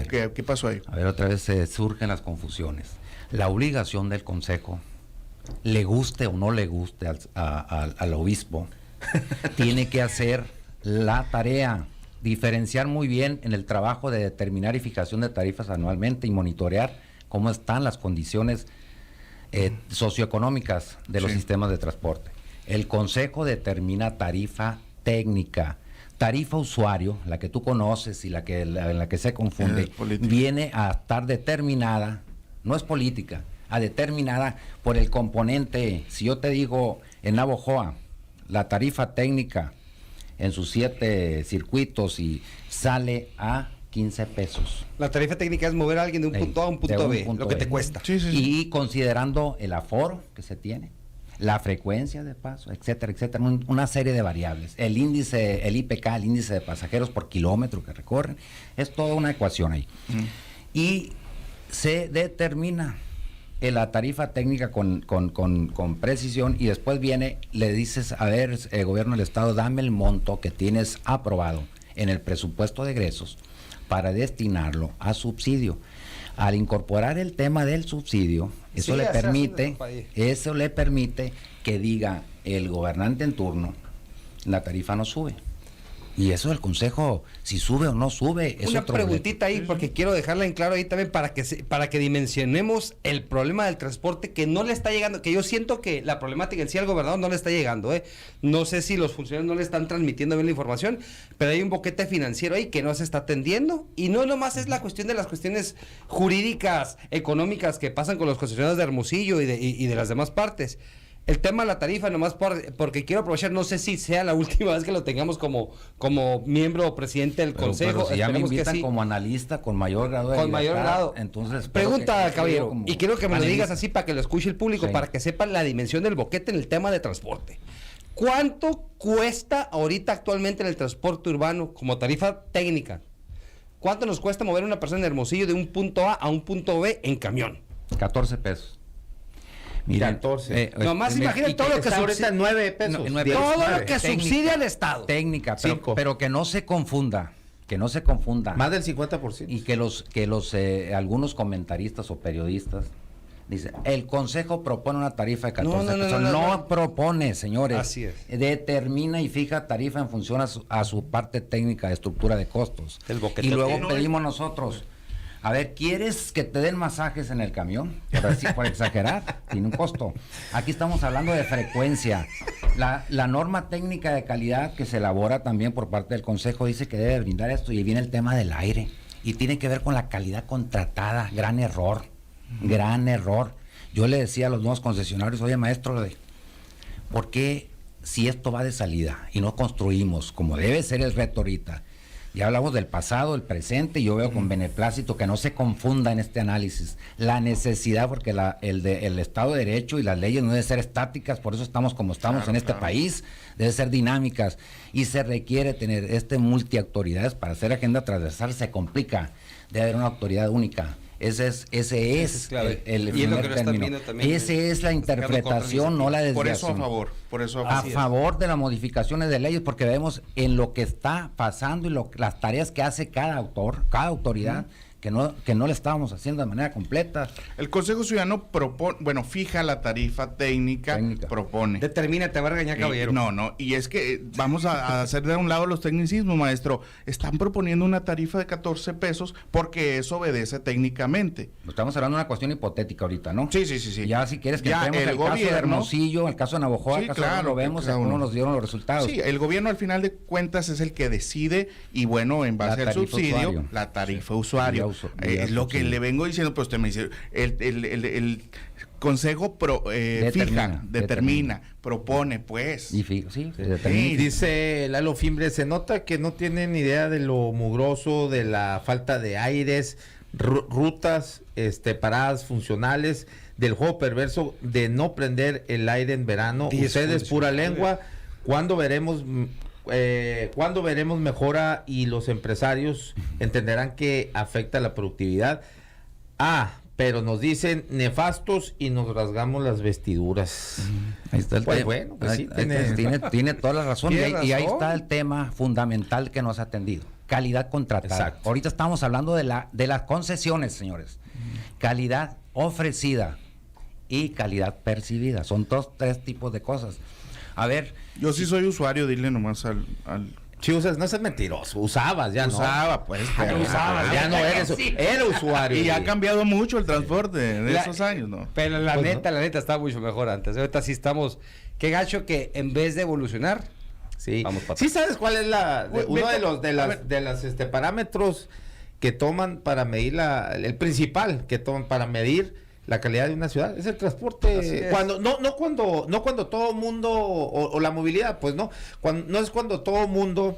Speaker 4: ¿Qué pasó ahí?
Speaker 3: A ver, otra vez surgen las confusiones. La obligación del Consejo, le guste o no le guste al obispo, tiene que hacer la tarea, diferenciar muy bien en el trabajo de determinar y fijación de tarifas anualmente y monitorear cómo están las condiciones socioeconómicas de los sistemas de transporte. El Consejo determina tarifa técnica. Tarifa usuario, la que tú conoces y en la que se confunde, viene a estar determinada, no es política, determinada por el componente. Si yo te digo en Navojoa, la tarifa técnica en sus 7 circuitos y sale a 15 pesos.
Speaker 2: La tarifa técnica es mover a alguien de un punto A a un punto B, lo que te cuesta.
Speaker 4: Sí.
Speaker 3: Y considerando el aforo que se tiene, la frecuencia de paso, etcétera, etcétera, una serie de variables. El índice, el IPK, el índice de pasajeros por kilómetro que recorren, es toda una ecuación ahí. Y se determina la tarifa técnica con precisión, y después le dices, a ver, gobierno del estado, dame el monto que tienes aprobado en el presupuesto de egresos para destinarlo a subsidio. Al incorporar el tema del subsidio, eso le permite que diga el gobernante en turno, la tarifa no sube. Y eso el consejo, si sube o no sube, es
Speaker 2: Una
Speaker 3: otro
Speaker 2: preguntita ahí, porque quiero dejarla en claro ahí también para que dimensionemos el problema del transporte que no le está llegando, que yo siento que la problemática en sí al gobernador no le está llegando, ¿eh? No sé si los funcionarios no le están transmitiendo bien la información, pero hay un boquete financiero ahí que no se está atendiendo, y no nomás es la cuestión de las cuestiones jurídicas, económicas que pasan con los concesionarios de Hermosillo y de las demás partes. El tema de la tarifa, nomás porque quiero aprovechar, no sé si sea la última vez que lo tengamos como miembro o presidente del consejo.
Speaker 3: Pero si ya me
Speaker 2: Esperemos que
Speaker 3: invitan
Speaker 2: sí.
Speaker 3: como analista con mayor grado de
Speaker 2: Con mayor
Speaker 3: libertad,
Speaker 2: grado.
Speaker 3: entonces
Speaker 2: Pregunta, caballero, y quiero que me lo digas
Speaker 3: analista.
Speaker 2: así para que lo escuche el público,
Speaker 3: Sí.
Speaker 2: para que sepan la dimensión del boquete en el tema de transporte. ¿Cuánto cuesta ahorita actualmente en el transporte urbano como tarifa técnica? ¿Cuánto nos cuesta mover una persona en Hermosillo de un punto A un punto B en camión?
Speaker 3: 14 pesos. Miren,
Speaker 1: 14.
Speaker 2: Nomás imaginen todo lo que
Speaker 1: Está ahorita
Speaker 2: subsidia.
Speaker 1: 9 pesos.
Speaker 3: No, 9
Speaker 2: Todo
Speaker 3: pesos.
Speaker 2: lo que
Speaker 3: Técnica,
Speaker 2: subsidia el Estado.
Speaker 3: técnica,
Speaker 1: Cinco.
Speaker 3: pero que no se confunda,
Speaker 1: Más del 50%.
Speaker 3: y que los algunos comentaristas o periodistas dicen, el consejo propone una tarifa de 14
Speaker 2: No,
Speaker 3: pesos.
Speaker 2: no.
Speaker 3: No propone, señores.
Speaker 2: Así es.
Speaker 3: Determina y fija tarifa en función a su parte técnica de estructura de costos.
Speaker 2: El boquete.
Speaker 3: Y luego
Speaker 2: No,
Speaker 3: pedimos nosotros, a ver, ¿quieres que te den masajes en el camión? Por exagerar, tiene un costo. Aquí estamos hablando de frecuencia. La norma técnica de calidad que se elabora también por parte del consejo dice que debe brindar esto, y viene el tema del aire. Y tiene que ver con la calidad contratada. Gran error. Gran error. Yo le decía a los nuevos concesionarios, oye maestro, ¿por qué si esto va de salida y no construimos como debe ser el reto ahorita? Ya hablamos del pasado, el presente, y yo veo con beneplácito que no se confunda en este análisis la necesidad, porque el Estado de Derecho y las leyes no deben ser estáticas, por eso estamos como estamos en este país, deben ser dinámicas, y se requiere tener multiautoridades para hacer agenda transversal, se complica, debe haber una autoridad única. Ese es
Speaker 2: clave.
Speaker 3: el
Speaker 2: Y es lo
Speaker 3: primer
Speaker 2: que no están
Speaker 3: término.
Speaker 2: viendo también,
Speaker 3: Esa es la interpretación, no la desviación.
Speaker 4: Por eso a favor, por eso a
Speaker 3: A
Speaker 4: favor.
Speaker 3: favor de las modificaciones de leyes, porque vemos en lo que está pasando y las tareas que hace cada autoridad, que no le estábamos haciendo de manera completa.
Speaker 4: El Consejo Ciudadano propone, fija la tarifa técnica. Propone.
Speaker 2: Determina, te va a regañar, caballero.
Speaker 4: No, y es que vamos a hacer de un lado los tecnicismos, maestro. Están proponiendo una tarifa de 14 pesos porque eso obedece técnicamente.
Speaker 3: Estamos hablando de una cuestión hipotética ahorita, ¿no?
Speaker 4: Sí.
Speaker 3: Ya si quieres que
Speaker 4: Ya
Speaker 3: entremos el caso de Hermosillo, el caso de Navojoa,
Speaker 4: Sí,
Speaker 3: el caso
Speaker 4: claro,
Speaker 3: lo vemos,
Speaker 4: cada
Speaker 3: cómo
Speaker 4: uno.
Speaker 3: nos dieron los resultados.
Speaker 4: Sí, el gobierno al final de cuentas es el que decide, y bueno, en base
Speaker 3: La
Speaker 4: al
Speaker 3: tarifa
Speaker 4: subsidio,
Speaker 3: usuario.
Speaker 4: la tarifa usuario.
Speaker 3: Vía
Speaker 4: Es lo que
Speaker 3: subsidio.
Speaker 4: le vengo diciendo, pero usted me dice, el consejo determina, propone, pues.
Speaker 3: Y sí, se
Speaker 1: Y
Speaker 3: determina.
Speaker 1: dice Lalo Fimbre, se nota que no tienen idea de lo mugroso, de la falta de aires, rutas, paradas funcionales, del juego perverso de no prender el aire en verano. Ustedes pura lengua. ¿Cuándo veremos mejora y los empresarios entenderán que afecta la productividad? Pero nos dicen nefastos y nos rasgamos las vestiduras.
Speaker 3: Ahí está el
Speaker 1: Pues
Speaker 3: tema.
Speaker 1: bueno, pues sí,
Speaker 3: tiene toda la razón.
Speaker 1: Tiene
Speaker 3: Y ahí
Speaker 1: razón.
Speaker 3: está el tema fundamental que nos ha atendido. Calidad contratada.
Speaker 1: Exacto.
Speaker 3: Ahorita estamos hablando de las concesiones, señores. Calidad ofrecida y calidad percibida. Son tres tipos de cosas. A ver.
Speaker 4: Yo sí soy usuario, dile nomás al
Speaker 1: Sí, no seas mentiroso, usabas ya,
Speaker 4: usaba, pues, pero
Speaker 1: usabas, ya no eres, era usuario.
Speaker 4: y ha cambiado mucho el transporte de esos años, ¿no?
Speaker 2: Pero la
Speaker 1: Pues
Speaker 2: neta estaba mucho mejor antes. Ahorita sí estamos. Qué gacho que en vez de evolucionar,
Speaker 1: Sí.
Speaker 2: vamos para
Speaker 1: Sí, ¿sabes cuál es uno de
Speaker 4: Beto,
Speaker 1: las parámetros que toman para medir el principal que toman para medir la calidad de una ciudad? Es el transporte.
Speaker 2: Así es.
Speaker 1: Cuando no cuando todo mundo o la movilidad, pues no, no es cuando todo mundo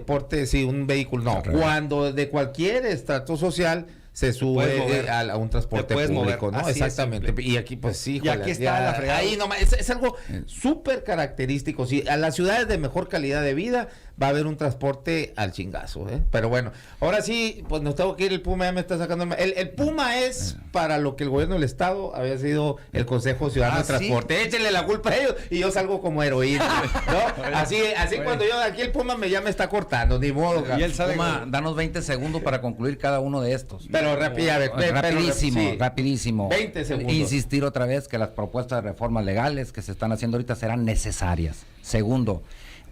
Speaker 1: porte un vehículo, no,
Speaker 3: Correcto.
Speaker 1: cuando de cualquier estrato social se sube
Speaker 2: Puedes mover.
Speaker 1: a un transporte
Speaker 2: Te puedes
Speaker 1: público,
Speaker 2: mover.
Speaker 1: ¿no?
Speaker 2: Así es,
Speaker 1: Exactamente.
Speaker 2: simple.
Speaker 1: Y aquí, pues sí,
Speaker 2: Y aquí está la fregada.
Speaker 1: ahí nomás, es algo súper característico. Sí, a las ciudades de mejor calidad de vida va a haber un transporte al chingazo, ¿eh? Pero bueno, ahora sí, pues nos tengo que ir. El Puma ya me está sacando. El Puma es para lo que el gobierno del Estado había sido el Consejo Ciudadano de
Speaker 2: ¿sí?
Speaker 1: Transporte. Échenle la culpa a ellos y yo salgo como heroína, ¿no? Así cuando yo aquí el Puma ya me está cortando, ni modo.
Speaker 2: Y él sabe
Speaker 3: Puma, danos 20 segundos para concluir cada uno de estos.
Speaker 1: Pero
Speaker 3: Rapidísimo.
Speaker 1: 20 segundos.
Speaker 3: Insistir otra vez que las propuestas de reformas legales que se están haciendo ahorita serán necesarias. Segundo,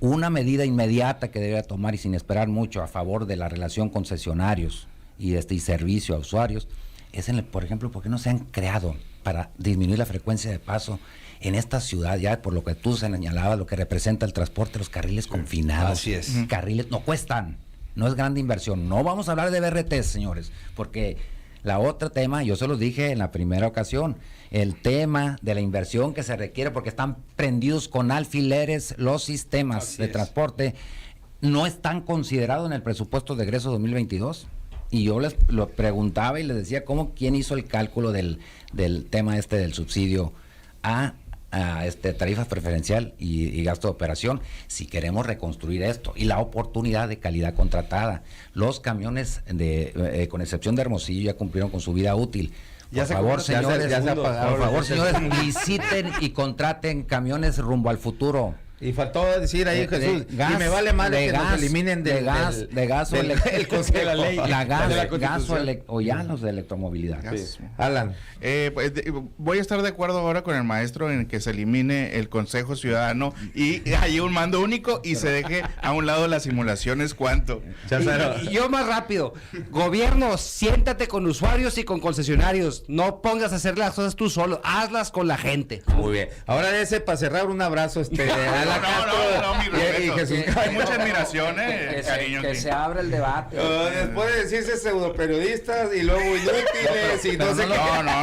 Speaker 3: Una medida inmediata que debe tomar y sin esperar mucho a favor de la relación concesionarios y servicio a usuarios es, por ejemplo, ¿por qué no se han creado para disminuir la frecuencia de paso en esta ciudad, ya por lo que tú señalabas, lo que representa el transporte, los carriles confinados?
Speaker 2: Así es.
Speaker 3: Carriles no cuestan, no es grande inversión. No vamos a hablar de BRT, señores, porque la otra tema, yo se los dije en la primera ocasión, el tema de la inversión que se requiere, porque están prendidos con alfileres los sistemas de transporte, no están considerados en el presupuesto de egreso 2022. Y yo les lo preguntaba y les decía quién hizo el cálculo del tema del subsidio a tarifa preferencial y gasto de operación, si queremos reconstruir esto, y la oportunidad de calidad contratada. Los camiones con excepción de Hermosillo ya cumplieron con su vida útil. Por favor, señores, liciten y contraten camiones rumbo al futuro.
Speaker 1: Y faltó decir ahí, Jesús, y me vale mal que nos eliminen
Speaker 3: de gas o
Speaker 1: el consejo de la ley.
Speaker 3: O ya los de electromovilidad.
Speaker 1: Sí. Alan.
Speaker 4: Voy a estar de acuerdo ahora con el maestro en que se elimine el Consejo Ciudadano y hay un mando único y se deje a un lado las simulaciones. ¿Cuánto?
Speaker 2: Y yo más rápido. Gobierno, siéntate con usuarios y con concesionarios. No pongas a hacer las cosas tú solo. Hazlas con la gente.
Speaker 1: Muy bien. Ahora para cerrar un abrazo a
Speaker 4: No, mi respeto.
Speaker 1: Jesús.
Speaker 4: Hay mucha admiración, cariño.
Speaker 3: Que se abra el debate.
Speaker 1: Después de decirse pseudoperiodistas y luego inútiles y no sé qué.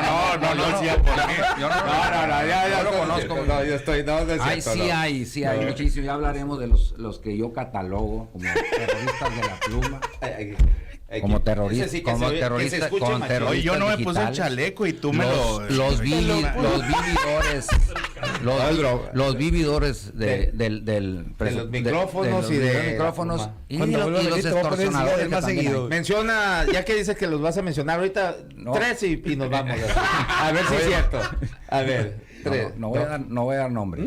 Speaker 4: No decía por mí.
Speaker 3: Ya lo conozco.
Speaker 1: No, yo estoy,
Speaker 3: Sí hay muchísimo. Ya hablaremos de los que yo catalogo como terroristas de la pluma. Como terrorista,
Speaker 4: Oye, yo no me puse el chaleco y tú
Speaker 3: los vividores de
Speaker 1: los micrófonos y
Speaker 3: los extorsionadores más seguido.
Speaker 1: Menciona, ya que dices que los vas a mencionar ahorita, 3 y nos vamos. A ver si es cierto. A ver.
Speaker 3: No voy a dar nombres.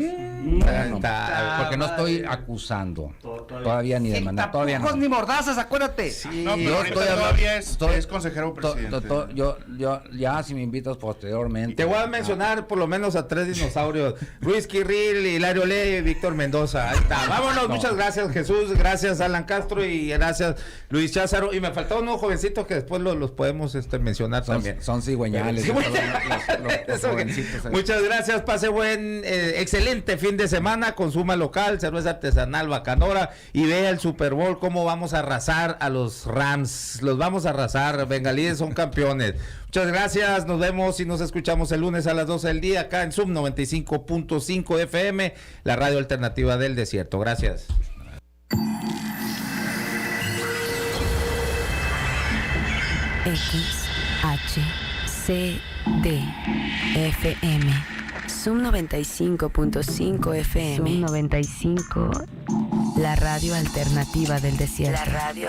Speaker 3: Porque no estoy acusando. Todavía ni demandando. Todavía no.
Speaker 2: Ni mordazas, acuérdate.
Speaker 4: Sí, no, pero ahorita todavía es consejero presidente.
Speaker 3: Yo ya, si me invitas posteriormente.
Speaker 1: Te voy a mencionar por lo menos a 3 dinosaurios: Ruiz Quirril, Hilario Ley y Víctor Mendoza. Ahí está. Vámonos. Muchas gracias, Jesús. Gracias, Alan Castro. Y gracias, Luis Cházaro. Y me faltó unos jovencitos que después los podemos mencionar también.
Speaker 3: Son cigüeñales.
Speaker 1: Muchas gracias. Pase excelente fin de semana. Consuma local, cerveza artesanal Bacanora y vea el Super Bowl, cómo vamos a arrasar a los Rams. Los vamos a arrasar. Bengalíes son campeones. Muchas gracias. Nos vemos y nos escuchamos el lunes a las 12 del día acá en Zoom 95.5 FM, la radio alternativa del desierto. Gracias.
Speaker 5: XHCD-FM Zoom 95.5 FM. Zoom 95, la radio alternativa del desierto. La radio